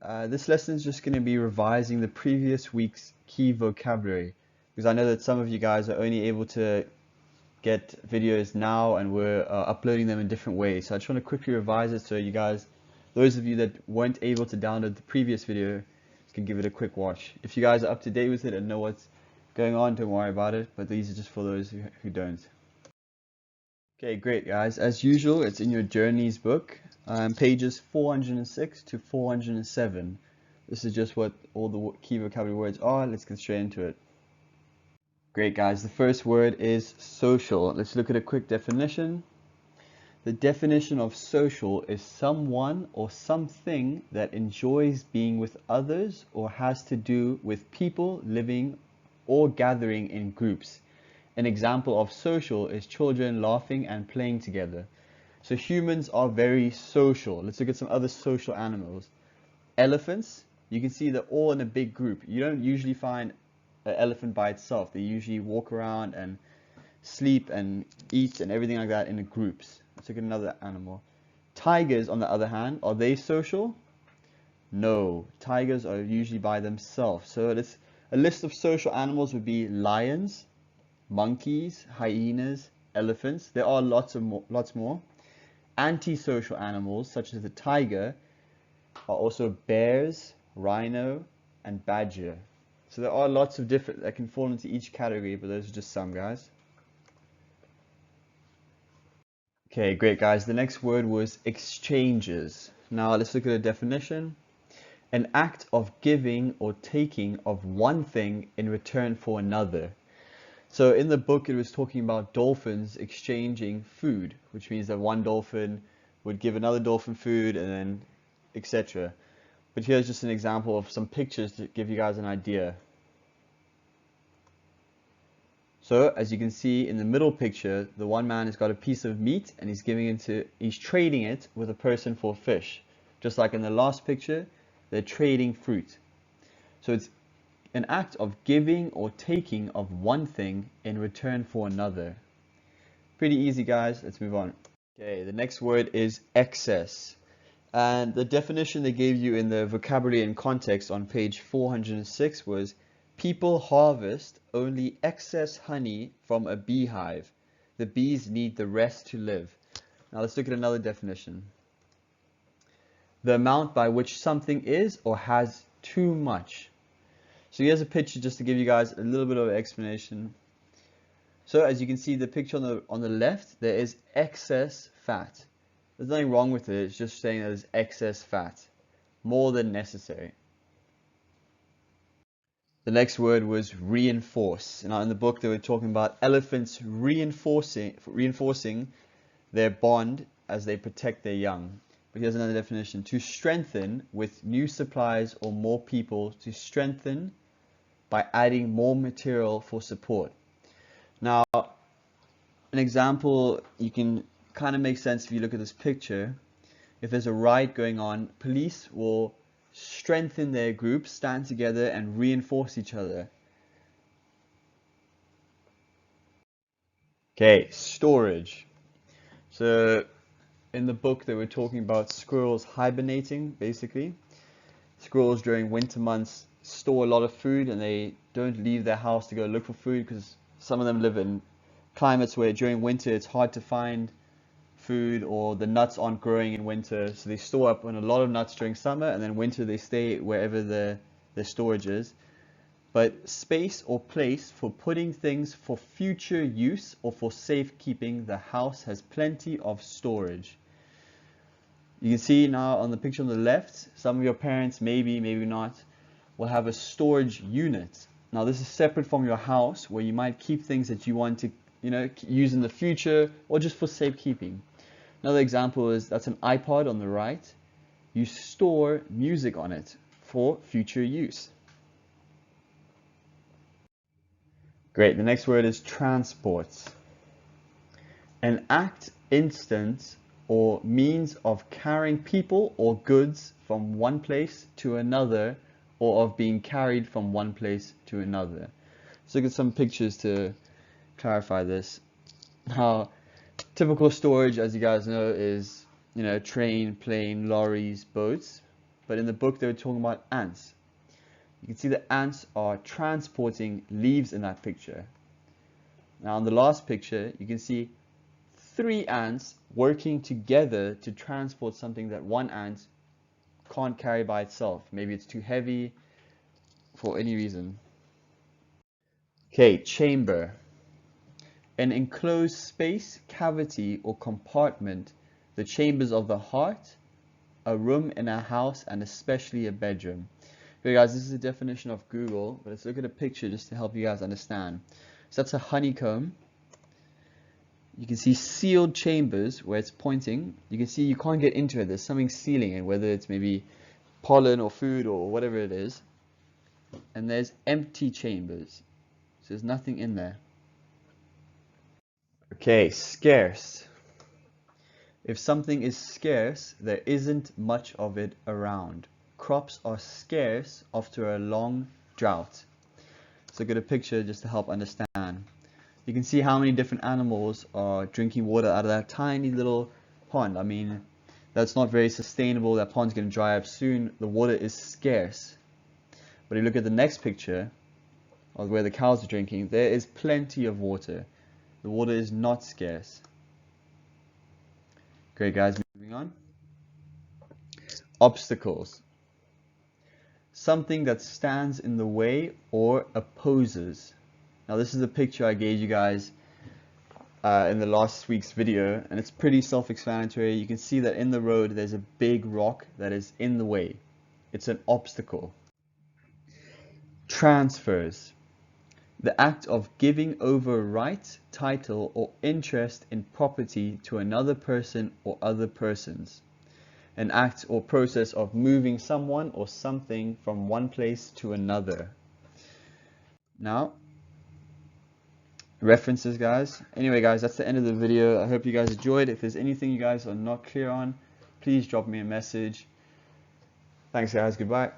This lesson is just going to be revising the previous week's key vocabulary because I know that some of you guys are only able to get videos now and we're uploading them in different ways. So I just want to quickly revise it so you guys, those of you that weren't able to download the previous video, can give it a quick watch. If you guys are up to date with it and know what's going on, don't worry about it, but these are just for those who don't. Okay, great guys. As usual, it's in your journeys book, pages 406 to 407. This is just what all the key vocabulary words are. Let's get straight into it. Great guys, the first word is social. Let's look at a quick definition. The definition of social is someone or something that enjoys being with others or has to do with people living or gathering in groups. An example of social is children laughing and playing together. So humans are very social. Let's look at some other social animals. Elephants, you can see they're all in a big group. You don't usually find an elephant by itself. They usually walk around and sleep and eat and everything like that in groups. Let's look at another animal. Tigers, on the other hand, are they social? No, tigers are usually by themselves. So a list of social animals would be lions, monkeys, hyenas, elephants. There are lots more. Antisocial animals, such as the tiger, are also bears, rhino, and badger. So there are lots of different that can fall into each category, but those are just some, guys. Okay, great guys. The next word was exchanges. Now let's look at a definition. An act of giving or taking of one thing in return for another. So in the book it was talking about dolphins exchanging food, which means that one dolphin would give another dolphin food and then etc. But here's just an example of some pictures to give you guys an idea. So as you can see in the middle picture, the one man has got a piece of meat and he's trading it with a person for fish. Just like in the last picture, they're trading fruit. So it's an act of giving or taking of one thing in return for another. Pretty easy, guys. Let's move on. Okay, the next word is excess. And the definition they gave you in the vocabulary and context on page 406 was people harvest only excess honey from a beehive. The bees need the rest to live. Now let's look at another definition. The amount by which something is or has too much. So here's a picture just to give you guys a little bit of an explanation. So as you can see the picture on the left, there is excess fat. There's nothing wrong with it, it's just saying that there's excess fat. More than necessary. The next word was reinforce. Now in the book they were talking about elephants reinforcing their bond as they protect their young. But here's another definition. To strengthen with new supplies or more people. To strengthen by adding more material for support. Now an example you can kind of make sense if you look at this picture. If there's a riot going on, police will strengthen their group, stand together and reinforce each other. Okay, storage. So in the book they were talking about squirrels hibernating, basically. Squirrels during winter months store a lot of food and they don't leave their house to go look for food because some of them live in climates where during winter it's hard to find food or the nuts aren't growing in winter, so they store up on a lot of nuts during summer and then winter they stay wherever their storage is. But space or place for putting things for future use or for safekeeping, the house has plenty of storage. You can see now on the picture on the left, some of your parents, maybe not, will have a storage unit. Now this is separate from your house where you might keep things that you want to use in the future or just for safekeeping. Another example is that's an iPod on the right. You store music on it for future use. Great, the next word is transport. An act, instance, or means of carrying people or goods from one place to another or of being carried from one place to another. Let's look at some pictures to clarify this. Now, typical storage, as you guys know, is train, plane, lorries, boats. but in the book they were talking about ants. You can see the ants are transporting leaves in that picture. Now in the last picture, you can see 3 ants working together to transport something that one ant can't carry by itself. Maybe it's too heavy for any reason. Okay, chamber. An enclosed space, cavity, or compartment, the chambers of the heart, a room in a house, and especially a bedroom. Okay guys, this is a definition of Google, but let's look at a picture just to help you guys understand. So that's a honeycomb. You can see sealed chambers where it's pointing. You can see you can't get into it. There's something sealing it, whether it's maybe pollen or food or whatever it is. And there's empty chambers. So there's nothing in there. Okay, scarce. If something is scarce, there isn't much of it around. Crops are scarce after a long drought. So look at a picture just to help understand. You can see how many different animals are drinking water out of that tiny little pond. I mean, that's not very sustainable. That pond's going to dry up soon. The water is scarce. But if you look at the next picture of where the cows are drinking, there is plenty of water. The water is not scarce. Great guys, moving on. Obstacles. Something that stands in the way or opposes. Now this is a picture I gave you guys in the last week's video, and it's pretty self-explanatory. You can see that in the road there's a big rock that is in the way. It's an obstacle. Transfers. The act of giving over right, title, or interest in property to another person or other persons. An act or process of moving someone or something from one place to another. Now, references guys. Anyway guys, that's the end of the video. I hope you guys enjoyed. If there's anything you guys are not clear on, please drop me a message. Thanks guys, goodbye.